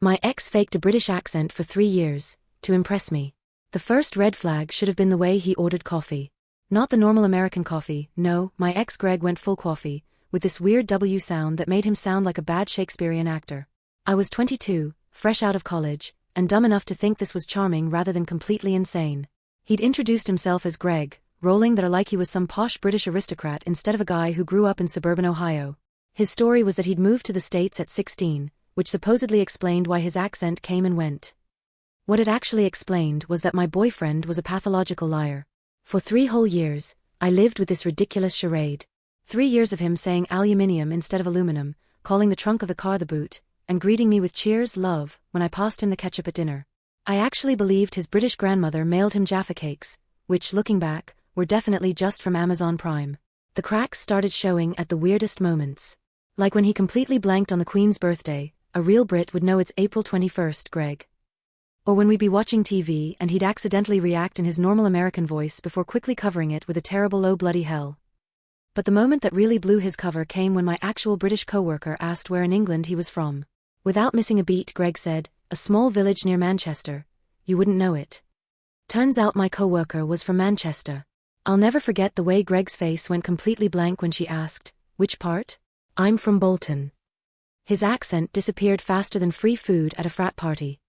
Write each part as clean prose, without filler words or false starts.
My ex faked a British accent for 3 years, to impress me. The first red flag should have been the way he ordered coffee. Not the normal American coffee, no, my ex Greg went full coffee, with this weird W sound that made him sound like a bad Shakespearean actor. I was 22, fresh out of college, and dumb enough to think this was charming rather than completely insane. He'd introduced himself as Greg, rolling that like he was some posh British aristocrat instead of a guy who grew up in suburban Ohio. His story was that he'd moved to the States at 16, which supposedly explained why his accent came and went. What it actually explained was that my boyfriend was a pathological liar. For 3 whole years, I lived with this ridiculous charade. 3 years of him saying aluminium instead of aluminum, calling the trunk of the car the boot, and greeting me with cheers, love, when I passed him the ketchup at dinner. I actually believed his British grandmother mailed him Jaffa cakes, which, looking back, were definitely just from Amazon Prime. The cracks started showing at the weirdest moments. Like when he completely blanked on the Queen's birthday. A real Brit would know it's April 21st, Greg. Or when we'd be watching TV and he'd accidentally react in his normal American voice before quickly covering it with a terrible "oh bloody hell." But the moment that really blew his cover came when my actual British coworker asked where in England he was from. Without missing a beat, Greg said, "A small village near Manchester. You wouldn't know it." Turns out my coworker was from Manchester. I'll never forget the way Greg's face went completely blank when she asked, "Which part?" "I'm from Bolton." His accent disappeared faster than free food at a frat party.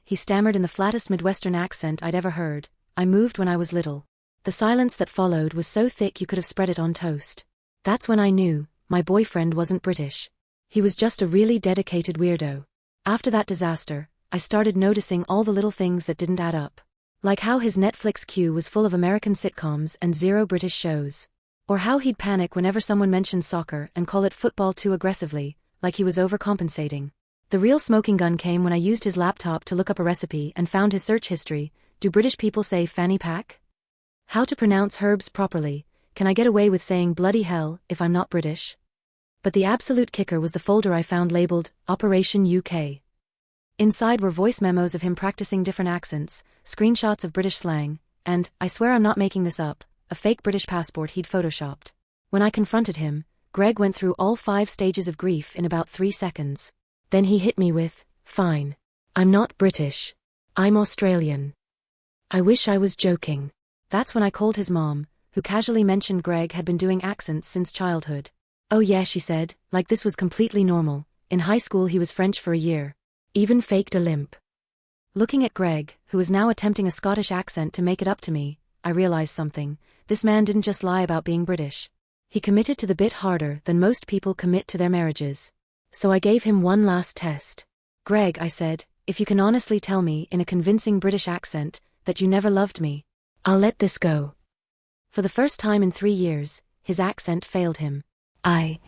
He stammered in the flattest Midwestern accent I'd ever heard. "I moved when I was little." The silence that followed was so thick you could have spread it on toast. That's when I knew, my boyfriend wasn't British. He was just a really dedicated weirdo. After that disaster, I started noticing all the little things that didn't add up. Like how his Netflix queue was full of American sitcoms and 0 British shows. Or how he'd panic whenever someone mentioned soccer and call it football too aggressively, like he was overcompensating. The real smoking gun came when I used his laptop to look up a recipe and found his search history. Do British people say fanny pack? How to pronounce herbs properly? Can I get away with saying bloody hell if I'm not British? But the absolute kicker was the folder I found labeled Operation UK. Inside were voice memos of him practicing different accents, screenshots of British slang, and, I swear I'm not making this up, a fake British passport he'd photoshopped. When I confronted him, Greg went through all 5 stages of grief in about 3 seconds. Then he hit me with, "Fine. I'm not British. I'm Australian." I wish I was joking. That's when I called his mom, who casually mentioned Greg had been doing accents since childhood. "Oh yeah," she said, like this was completely normal. In high school he was French for a year. Even faked a limp. Looking at Greg, who was now attempting a Scottish accent to make it up to me, I realized something. This man didn't just lie about being British. He committed to the bit harder than most people commit to their marriages. So I gave him one last test. "Greg," I said, "if you can honestly tell me in a convincing British accent that you never loved me, I'll let this go." For the first time in 3 years, his accent failed him. I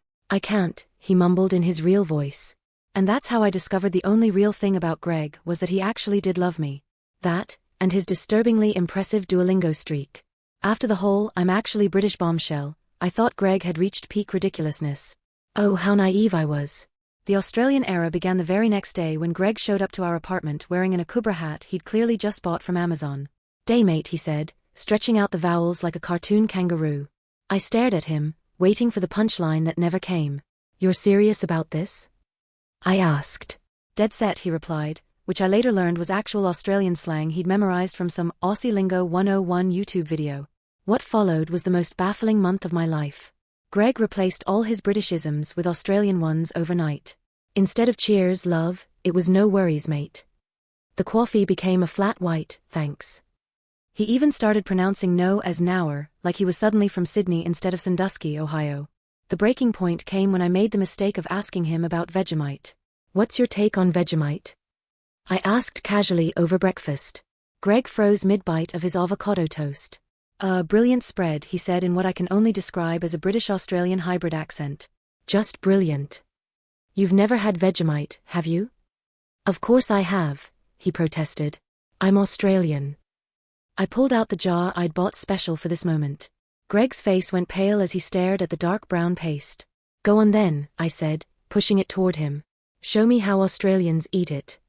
can't," he mumbled in his real voice. And that's how I discovered the only real thing about Greg was that he actually did love me. That, and his disturbingly impressive Duolingo streak. After the whole "I'm actually British" bombshell, I thought Greg had reached peak ridiculousness. Oh, how naive I was. The Australian era began the very next day when Greg showed up to our apartment wearing an Akubra hat he'd clearly just bought from Amazon. "Daymate," he said, stretching out the vowels like a cartoon kangaroo. I stared at him, waiting for the punchline that never came. "You're serious about this?" I asked. "Dead set," he replied, which I later learned was actual Australian slang he'd memorized from some Aussie Lingo 101 YouTube video. What followed was the most baffling month of my life. Greg replaced all his Britishisms with Australian ones overnight. Instead of "cheers, love," it was "no worries, mate." The coffee became a flat white, "thanks." He even started pronouncing "no" as "nour," like he was suddenly from Sydney instead of Sandusky, Ohio. The breaking point came when I made the mistake of asking him about Vegemite. "What's your take on Vegemite?" I asked casually over breakfast. Greg froze mid-bite of his avocado toast. "A brilliant spread," he said in what I can only describe as a British-Australian hybrid accent. "Just brilliant." "You've never had Vegemite, have you?" "Of course I have," he protested. "I'm Australian." I pulled out the jar I'd bought special for this moment. Greg's face went pale as he stared at the dark brown paste. "Go on then," I said, pushing it toward him. "Show me how Australians eat it."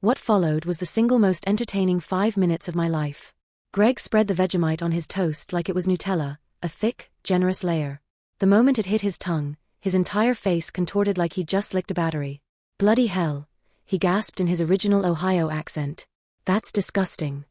What followed was the single most entertaining 5 minutes of my life. Greg spread the Vegemite on his toast like it was Nutella, a thick, generous layer. The moment it hit his tongue, his entire face contorted like he'd just licked a battery. "Bloody hell. he gasped in his original Ohio accent. That's disgusting.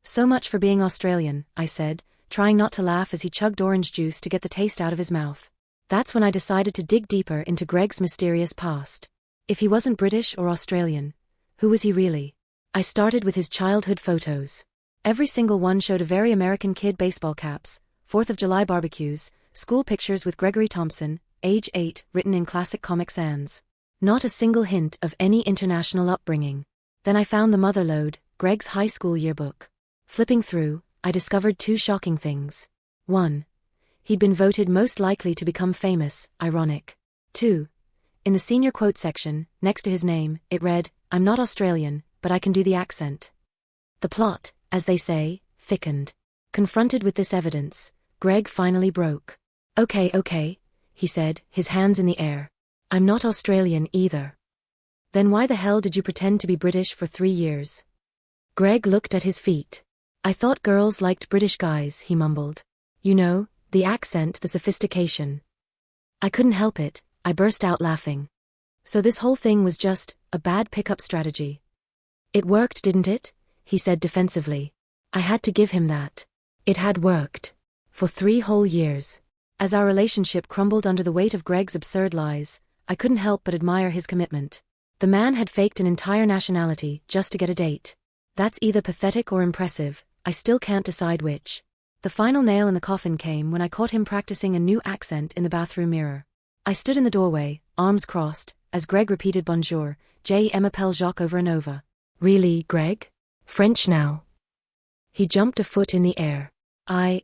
So much for being Australian, I said, trying not to laugh as he chugged orange juice to get the taste out of his mouth. That's when I decided to dig deeper into Greg's mysterious past. If he wasn't British or Australian, who was he really? I started with his childhood photos. Every single one showed a very American kid: baseball caps, 4th of July barbecues, school pictures with Gregory Thompson, age 8, written in classic Comic Sans. Not a single hint of any international upbringing. Then I found the motherlode, Greg's high school yearbook. Flipping through, I discovered 2 shocking things. 1. He'd been voted most likely to become famous, ironic. 2. In the senior quote section, next to his name, it read, "I'm not Australian, but I can do the accent." The plot, as they say, thickened. Confronted with this evidence, Greg finally broke. Okay, he said, his hands in the air. "I'm not Australian either." "Then why the hell did you pretend to be British for 3 years? Greg looked at his feet. "I thought girls liked British guys," he mumbled. "You know, the accent, the sophistication." I couldn't help it, I burst out laughing. "So this whole thing was just a bad pickup strategy." "It worked, didn't it?" he said defensively. I had to give him that. It had worked. For 3 whole years. As our relationship crumbled under the weight of Greg's absurd lies, I couldn't help but admire his commitment. The man had faked an entire nationality just to get a date. That's either pathetic or impressive, I still can't decide which. The final nail in the coffin came when I caught him practicing a new accent in the bathroom mirror. I stood in the doorway, arms crossed, as Greg repeated bonjour, je m'appelle Jacques over and over. "Really, Greg? French now?" He jumped a foot in the air. "I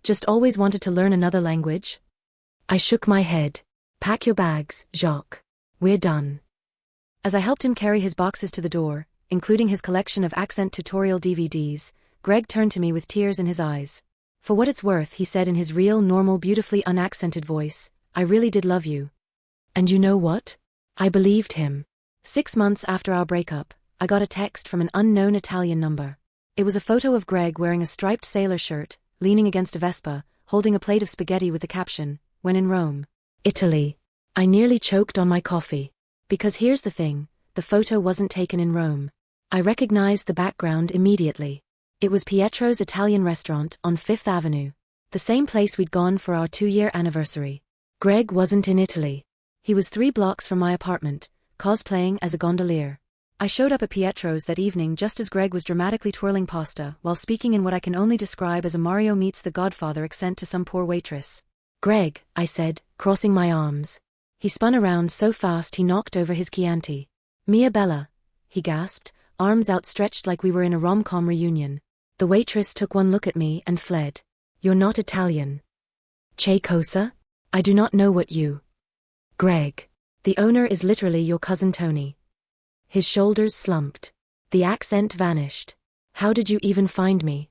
just always wanted to learn another language." I shook my head. "Pack your bags, Jacques. We're done." As I helped him carry his boxes to the door, including his collection of accent tutorial DVDs, Greg turned to me with tears in his eyes. "For what it's worth," he said in his real, normal, beautifully unaccented voice, "I really did love you." And you know what? I believed him. 6 months after our breakup, I got a text from an unknown Italian number. It was a photo of Greg wearing a striped sailor shirt, leaning against a Vespa, holding a plate of spaghetti with the caption, "When in Rome, Italy." I nearly choked on my coffee. Because here's the thing, the photo wasn't taken in Rome. I recognized the background immediately. It was Pietro's Italian restaurant on 5th Avenue. The same place we'd gone for our 2-year anniversary. Greg wasn't in Italy. He was 3 blocks from my apartment, cosplaying as a gondolier. I showed up at Pietro's that evening just as Greg was dramatically twirling pasta while speaking in what I can only describe as a Mario meets the Godfather accent to some poor waitress. "Greg," I said, crossing my arms. He spun around so fast he knocked over his Chianti. "Mia Bella," he gasped, arms outstretched like we were in a rom-com reunion. The waitress took one look at me and fled. "You're not Italian." "Che cosa? I do not know what you..." "Greg. The owner is literally your cousin Tony." His shoulders slumped. The accent vanished. "How did you even find me?"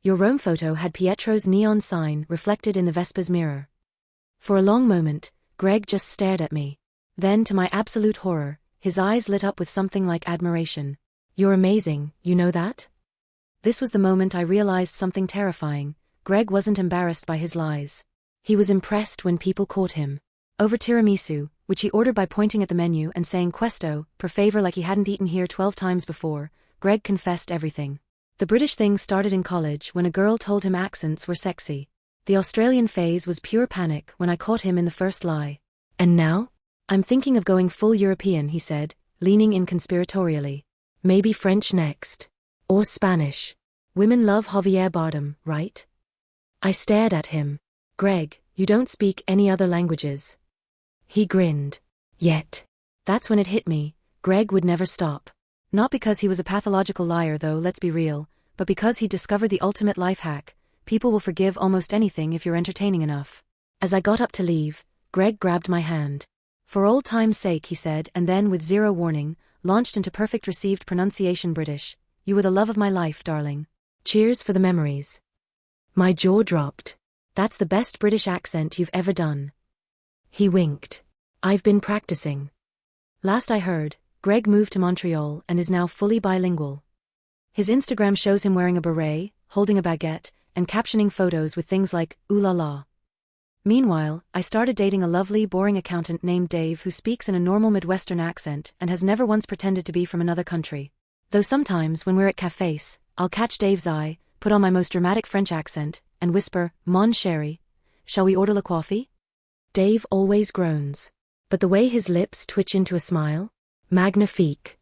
"Your Rome photo had Pietro's neon sign reflected in the Vespa's mirror." For a long moment, Greg just stared at me. Then, to my absolute horror, his eyes lit up with something like admiration. "You're amazing, you know that?" This was the moment I realized something terrifying. Greg wasn't embarrassed by his lies. He was impressed when people caught him. Over tiramisu, which he ordered by pointing at the menu and saying "questo," per favor, like he hadn't eaten here 12 times before, Greg confessed everything. The British thing started in college when a girl told him accents were sexy. The Australian phase was pure panic when I caught him in the first lie. "And now? I'm thinking of going full European," he said, leaning in conspiratorially. "Maybe French next. Or Spanish. Women love Javier Bardem, right?" I stared at him. "Greg, you don't speak any other languages." He grinned. "Yet." That's when it hit me, Greg would never stop. Not because he was a pathological liar though, let's be real, but because he discovered the ultimate life hack: people will forgive almost anything if you're entertaining enough. As I got up to leave, Greg grabbed my hand. "For old time's sake," he said, and then, with zero warning, launched into perfect received pronunciation British. "You were the love of my life, darling. Cheers for the memories." My jaw dropped. "That's the best British accent you've ever done." He winked. "I've been practicing." Last I heard, Greg moved to Montreal and is now fully bilingual. His Instagram shows him wearing a beret, holding a baguette, and captioning photos with things like "ooh la la." Meanwhile, I started dating a lovely, boring accountant named Dave who speaks in a normal Midwestern accent and has never once pretended to be from another country. Though sometimes, when we're at cafes, I'll catch Dave's eye, put on my most dramatic French accent, and whisper, "Mon chéri, shall we order le coffee?" Dave always groans. But the way his lips twitch into a smile? Magnifique.